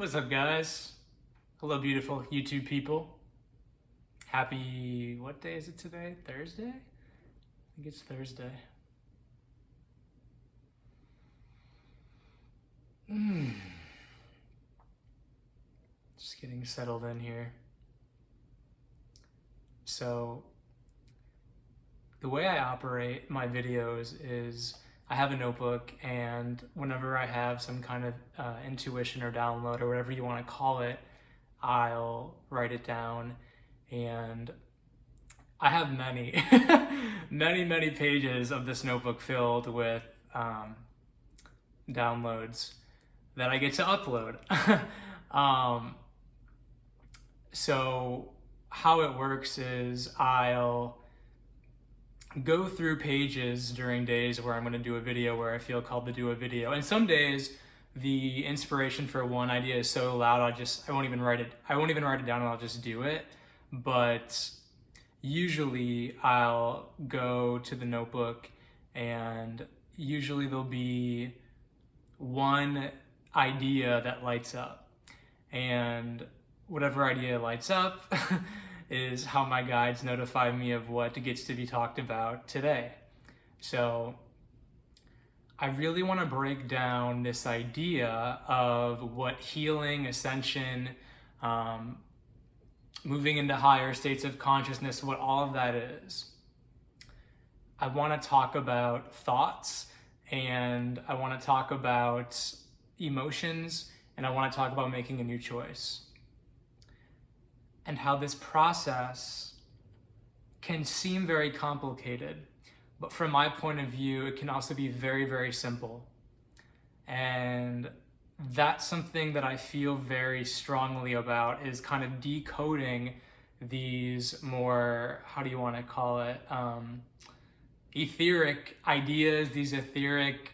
What's up, guys? Hello, beautiful YouTube people. Happy, what day is it today? Thursday? I think it's Thursday. Just getting settled in here. So, the way I operate my videos is I have a notebook, and whenever I have some kind of intuition or download or whatever you want to call it, I'll write it down. And I have many, many pages of this notebook filled with downloads that I get to upload. So how it works is I'll go through pages during days where I'm going to do a video, where I feel called to do a video. And some days the inspiration for one idea is so loud I won't even write it down, and I'll just do it. But usually I'll go to the notebook, and usually there'll be one idea that lights up, and whatever idea lights up is how my guides notify me of what gets to be talked about today. So I really want to break down this idea of what healing, ascension, moving into higher states of consciousness, what all of that is. I want to talk about thoughts, and I want to talk about emotions, and I want to talk about making a new choice, and how this process can seem very complicated, but from my point of view, it can also be very simple. And that's something that I feel very strongly about, is kind of decoding these more, how do you want to call it, etheric ideas, these etheric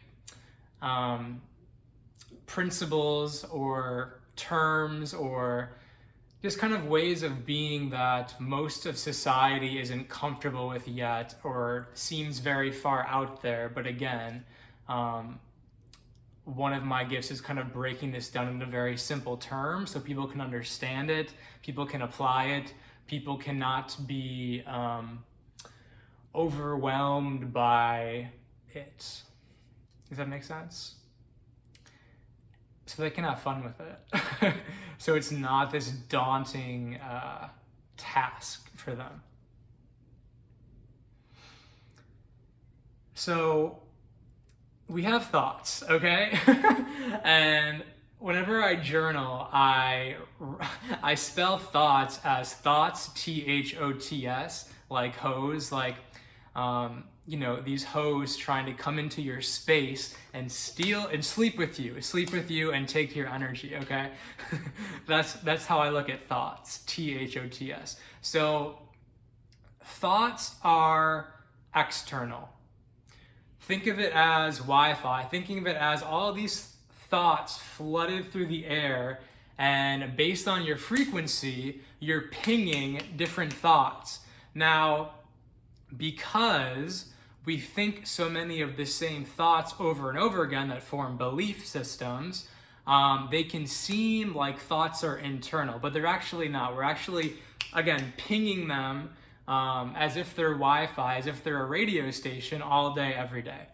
principles or terms, or just kind of ways of being that most of society isn't comfortable with yet, or seems very far out there. But again, one of my gifts is kind of breaking this down into very simple terms so people can understand it, people can apply it, people cannot be overwhelmed by it. Does that make sense? So they can have fun with it. So it's not this daunting task for them. So we have thoughts, okay? And whenever I journal, I spell thoughts as thoughts, Thots, like hose, like these hoes trying to come into your space and steal and sleep with you and take your energy, okay? That's how I look at thoughts, Thots. So thoughts are external. Think of it as Wi-Fi, thinking of it as all these thoughts flooded through the air, and based on your frequency, you're pinging different thoughts. Now, because we think so many of the same thoughts over and over again that form belief systems, they can seem like thoughts are internal, but they're actually not. We're actually, again, pinging them as if they're Wi-Fi, as if they're a radio station all day, every day.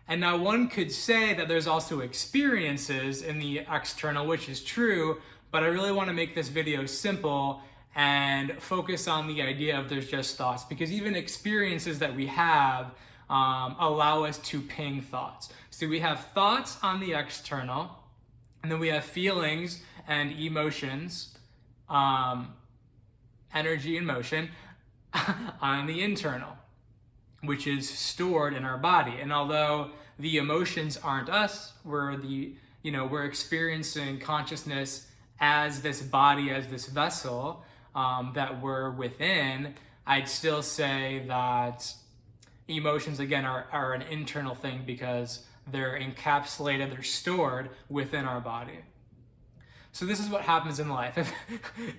And now one could say that there's also experiences in the external, which is true, but I really want to make this video simple and focus on the idea of there's just thoughts, because even experiences that we have allow us to ping thoughts. So we have thoughts on the external, and then we have feelings and emotions, energy and motion on the internal, which is stored in our body. And although the emotions aren't us, we're experiencing consciousness as this body, as this vessel that we're within, I'd still say that emotions, again, are an internal thing, because they're encapsulated, they're stored within our body. So this is what happens in life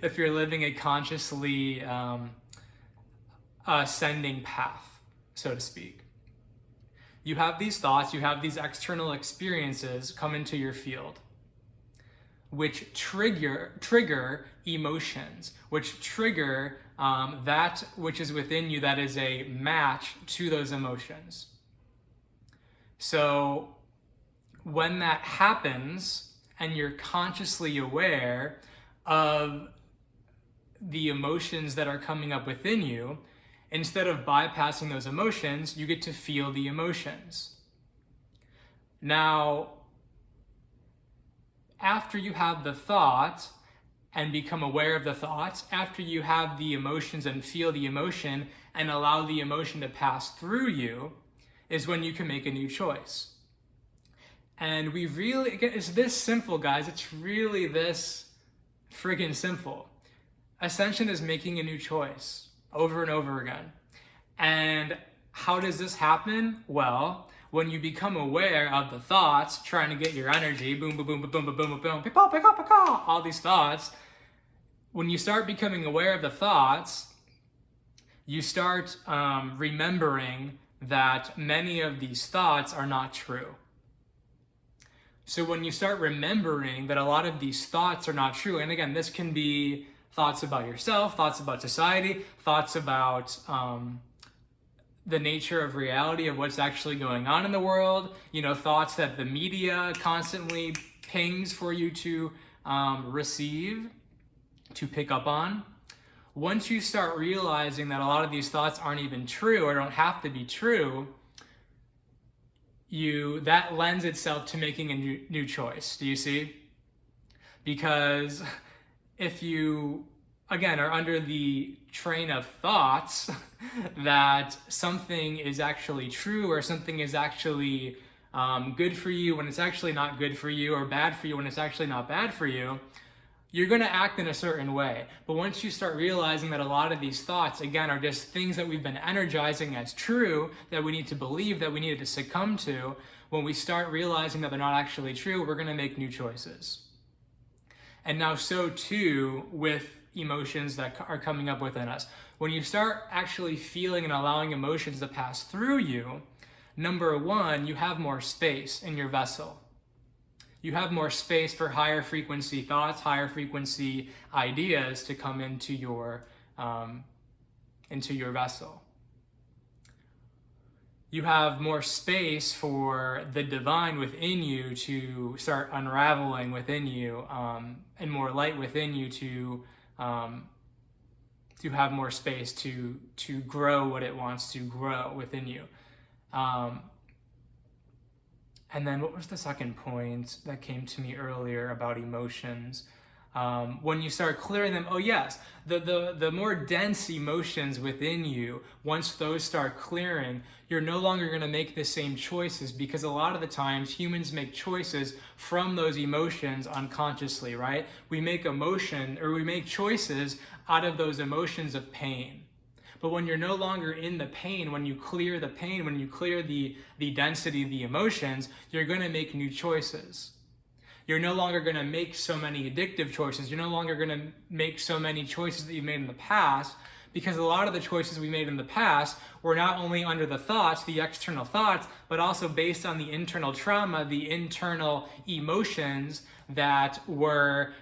if you're living a consciously ascending path, so to speak. You have these thoughts, you have these external experiences come into your field. which trigger emotions, which trigger that which is within you that is a match to those emotions. So when that happens and you're consciously aware of the emotions that are coming up within you, instead of bypassing those emotions, you get to feel the emotions. Now, after you have the thought and become aware of the thoughts, after you have the emotions and feel the emotion and allow the emotion to pass through you, is when you can make a new choice. And we really, again, it's this simple, guys. It's really this friggin' simple. Ascension is making a new choice over and over again. And how does this happen? Well, when you become aware of the thoughts, trying to get your energy, boom, boom, boom, boom, boom, boom, boom, boom, all these thoughts, when you start becoming aware of the thoughts, you start remembering that many of these thoughts are not true. So when you start remembering that a lot of these thoughts are not true, and again, this can be thoughts about yourself, thoughts about society, thoughts about the nature of reality of what's actually going on in the world, thoughts that the media constantly pings for you to receive, to pick up on. Once you start realizing that a lot of these thoughts aren't even true or don't have to be true, that lends itself to making a new choice. Do you see? Because if you, again, are under the train of thoughts that something is actually true or something is actually good for you when it's actually not good for you, or bad for you when it's actually not bad for you, you're going to act in a certain way. But once you start realizing that a lot of these thoughts, again, are just things that we've been energizing as true, that we need to believe, that we need to succumb to, when we start realizing that they're not actually true, we're going to make new choices. And now so too with emotions that are coming up within us. When you start actually feeling and allowing emotions to pass through you, number one, you have more space in your vessel. You have more space for higher frequency thoughts, higher frequency ideas to come into your vessel. You have more space for the divine within you to start unraveling within you, and more light within you to have more space to grow what it wants to grow within you. And then what was the second point that came to me earlier about emotions? When you start clearing them, oh yes, the more dense emotions within you, once those start clearing, you're no longer going to make the same choices, because a lot of the times humans make choices from those emotions unconsciously, right? We make choices out of those emotions of pain. But when you're no longer in the pain, when you clear the pain, when you clear the density of the emotions, you're going to make new choices. You're no longer going to make so many addictive choices. You're no longer going to make so many choices that you made in the past, because a lot of the choices we made in the past were not only under the thoughts, the external thoughts, but also based on the internal trauma, the internal emotions that were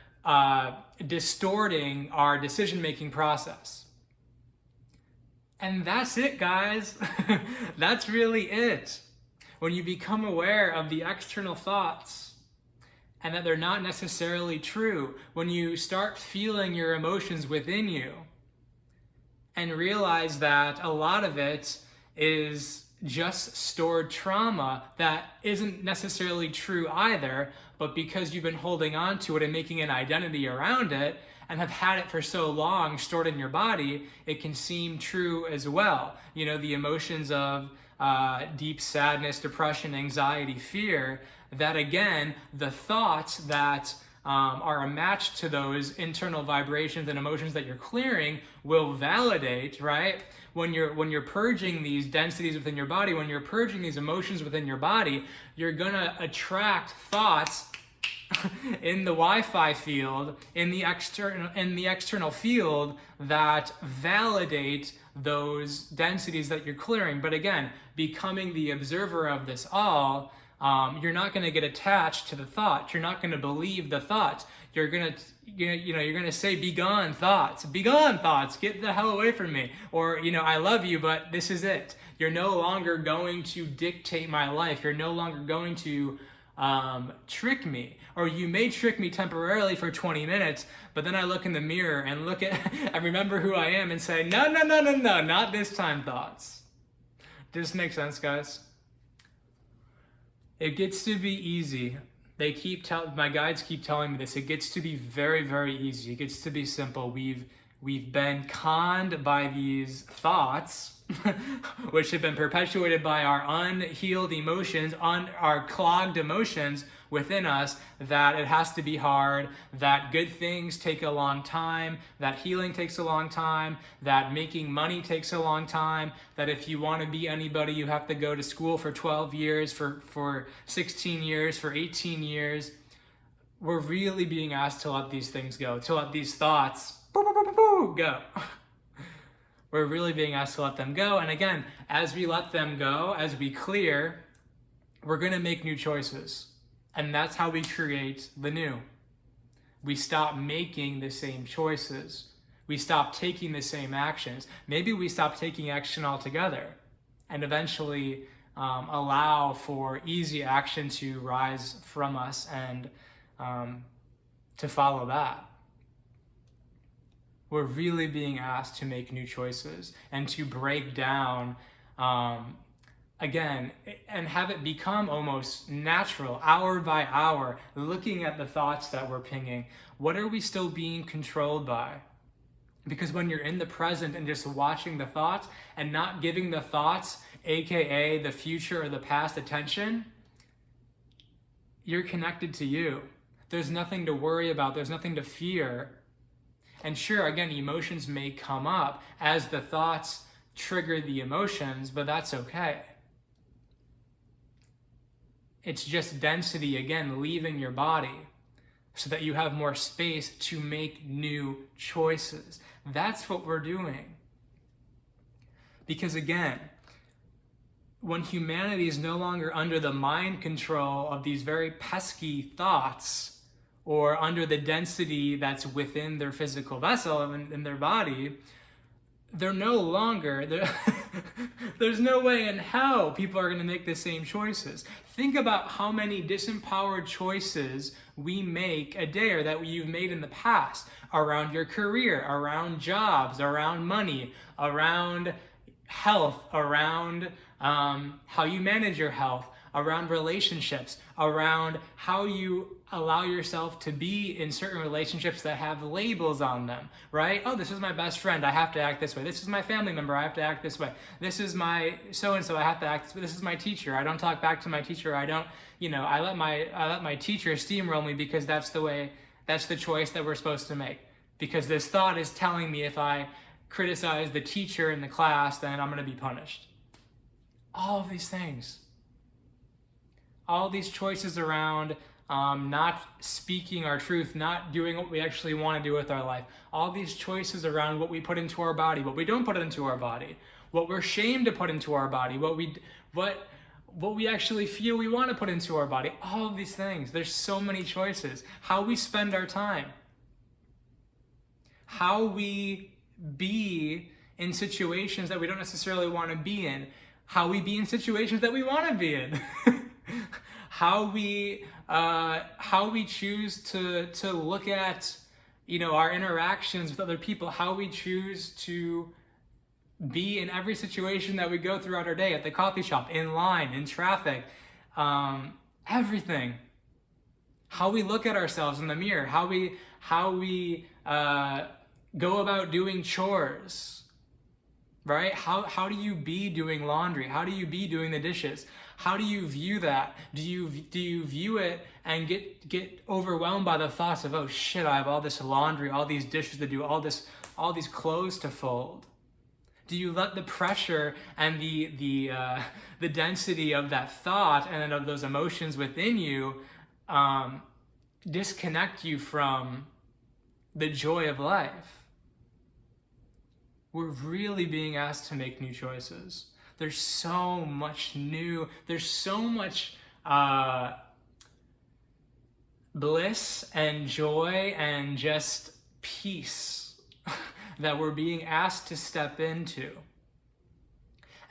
distorting our decision-making process. And that's it, guys. That's really it. When you become aware of the external thoughts and that they're not necessarily true, when you start feeling your emotions within you and realize that a lot of it is just stored trauma that isn't necessarily true either, but because you've been holding on to it and making an identity around it, and have had it for so long stored in your body, it can seem true as well. The emotions of deep sadness, depression, anxiety, fear, that again, the thoughts that are a match to those internal vibrations and emotions that you're clearing will validate, right? When you're purging these densities within your body, when you're purging these emotions within your body, you're gonna attract thoughts in the Wi-Fi field, in the external field, that validate those densities that you're clearing. But again, becoming the observer of this all, you're not going to get attached to the thought. You're not going to believe the thought. You're going to, you're going to say, be gone thoughts, get the hell away from me. Or, I love you, but this is it. You're no longer going to dictate my life. You're no longer going to trick me. Or you may trick me temporarily for 20 minutes, but then I look in the mirror and look at, I remember who I am and say, no, not this time, thoughts. Does this make sense, guys? It gets to be easy. My guides keep telling me this. It gets to be very, very easy. It gets to be simple. We've been conned by these thoughts, which have been perpetuated by our unhealed emotions, our clogged emotions within us, that it has to be hard, that good things take a long time, that healing takes a long time, that making money takes a long time, that if you want to be anybody, you have to go to school for 12 years, for 16 years, for 18 years. We're really being asked to let these things go, to let these thoughts go. We're really being asked to let them go. And again, as we let them go, as we clear, we're going to make new choices. And that's how we create the new. We stop making the same choices. We stop taking the same actions. Maybe we stop taking action altogether and eventually allow for easy action to rise from us and to follow that. We're really being asked to make new choices and to break down, again, and have it become almost natural, hour by hour, looking at the thoughts that we're pinging. What are we still being controlled by? Because when you're in the present and just watching the thoughts and not giving the thoughts, aka the future or the past, attention, you're connected to you. There's nothing to worry about. There's nothing to fear. And sure, again, emotions may come up as the thoughts trigger the emotions, but that's okay. It's just density, again, leaving your body so that you have more space to make new choices. That's what we're doing. Because again, when humanity is no longer under the mind control of these very pesky thoughts, or under the density that's within their physical vessel and in their body, they're no longer, there's no way in hell people are going to make the same choices. Think about how many disempowered choices we make a day, or that you've made in the past, around your career, around jobs, around money, around health, around how you manage your health, around relationships, around how you allow yourself to be in certain relationships that have labels on them, right? Oh, this is my best friend, I have to act this way. This is my family member, I have to act this way. This is my so-and-so, I have to act this way. This is my teacher, I don't talk back to my teacher. I don't, I let my teacher steamroll me because that's the choice that we're supposed to make. Because this thought is telling me if I criticize the teacher in the class, then I'm going to be punished. All of these things. All these choices around not speaking our truth, not doing what we actually want to do with our life. All these choices around what we put into our body, what we don't put into our body, what we're ashamed to put into our body, what we actually feel we want to put into our body. All of these things. There's so many choices. How we spend our time. How we be in situations that we don't necessarily want to be in. How we be in situations that we want to be in. How we choose to look at, our interactions with other people, how we choose to be in every situation that we go throughout our day, at the coffee shop, in line, in traffic, everything. How we look at ourselves in the mirror, how we go about doing chores, right? How do you be doing laundry? How do you be doing the dishes? How do you view that? Do you view it and get overwhelmed by the thoughts of, oh shit, I have all this laundry, all these dishes to do, all these clothes to fold? Do you let the pressure and the density of that thought and of those emotions within you disconnect you from the joy of life? We're really being asked to make new choices. There's so much new, there's so much bliss and joy and just peace that we're being asked to step into.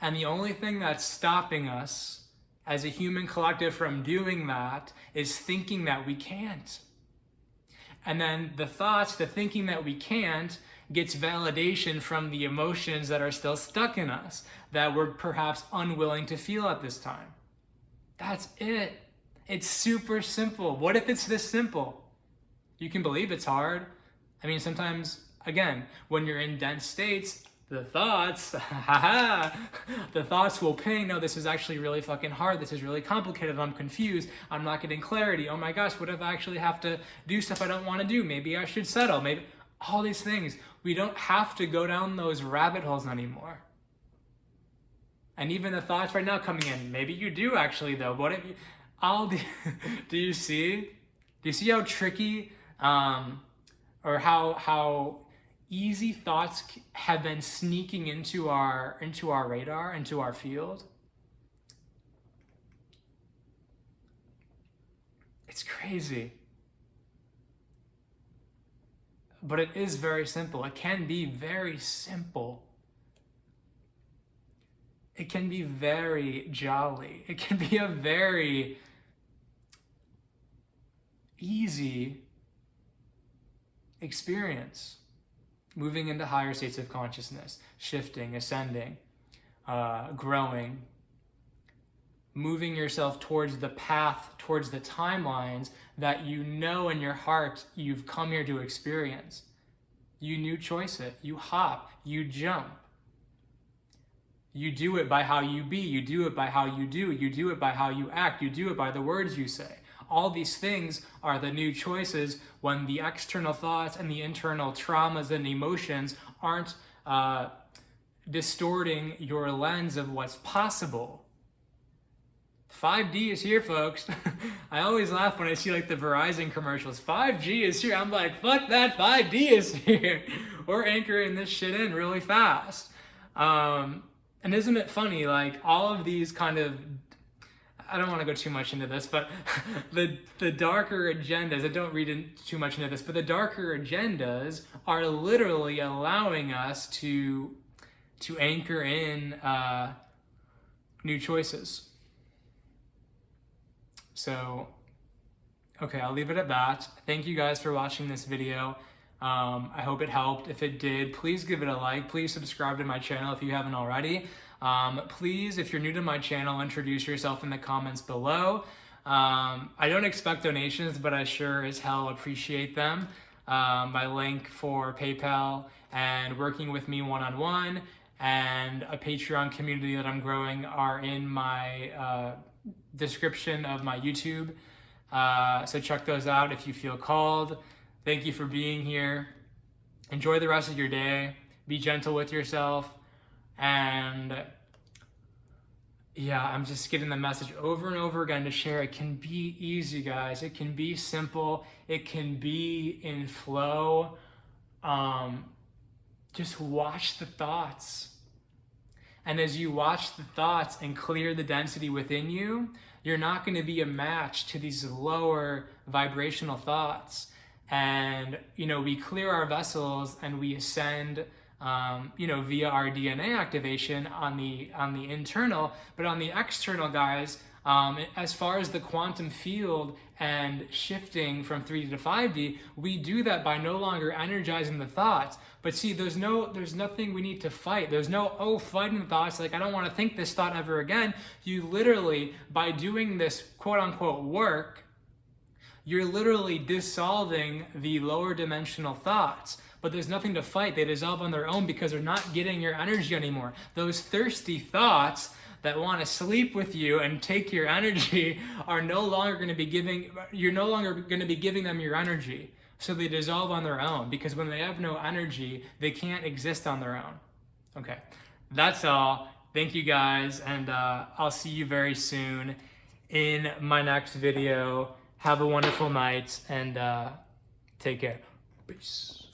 And the only thing that's stopping us as a human collective from doing that is thinking that we can't. And then the thinking that we can't, gets validation from the emotions that are still stuck in us, that we're perhaps unwilling to feel at this time. That's it. It's super simple. What if it's this simple? You can believe it's hard. I mean, sometimes, again, when you're in dense states, the thoughts, the thoughts will ping, no, this is actually really fucking hard, this is really complicated, I'm confused, I'm not getting clarity, oh my gosh, what if I actually have to do stuff I don't want to do, maybe I should settle, maybe, all these things. We don't have to go down those rabbit holes anymore. And even the thoughts right now coming in, maybe you do actually though, what if you, do you see how tricky, or how easy thoughts have been sneaking into our radar, into our field? It's crazy. But it is very simple. It can be very simple. It can be very jolly. It can be a very easy experience. Moving into higher states of consciousness, shifting, ascending, growing, moving yourself towards the path, towards the timelines that you know in your heart you've come here to experience. You new choice it, you hop, you jump. You do it by how you be, you do it by how you do it by how you act, you do it by the words you say. All these things are the new choices when the external thoughts and the internal traumas and emotions aren't distorting your lens of what's possible. 5D is here, folks. I always laugh when I see like the Verizon commercials. 5G is here. I'm like, fuck that, 5D is here. We're anchoring this shit in really fast. And isn't it funny, like all of these kind of, I don't want to go too much into this, but the darker agendas, I don't read too much into this, but the darker agendas are literally allowing us to anchor in new choices. So, okay, I'll leave it at that. Thank you guys for watching this video. I hope it helped. If it did, please give it a like. Please subscribe to my channel if you haven't already. Please, if you're new to my channel, introduce yourself in the comments below. I don't expect donations, but I sure as hell appreciate them. My link for PayPal and working with me one-on-one and a Patreon community that I'm growing are in my description of my YouTube. So check those out if you feel called. Thank you for being here. Enjoy the rest of your day. Be gentle with yourself. And yeah, I'm just getting the message over and over again to share. It can be easy, guys. It can be simple. It can be in flow. Just watch the thoughts. And as you watch the thoughts and clear the density within you, you're not going to be a match to these lower vibrational thoughts. And, we clear our vessels and we ascend, via our DNA activation on the internal, but on the external, guys, as far as the quantum field and shifting from 3D to 5D, we do that by no longer energizing the thoughts. But see, there's nothing we need to fight. There's no, fighting the thoughts, like I don't want to think this thought ever again. You literally, by doing this quote unquote work, you're literally dissolving the lower dimensional thoughts. But there's nothing to fight. They dissolve on their own because they're not getting your energy anymore. Those thirsty thoughts that want to sleep with you and take your energy are no longer going to be giving, you're no longer going to be giving them your energy. So they dissolve on their own, because when they have no energy, they can't exist on their own. Okay, that's all. Thank you guys, and I'll see you very soon in my next video. Have a wonderful night, and take care. Peace.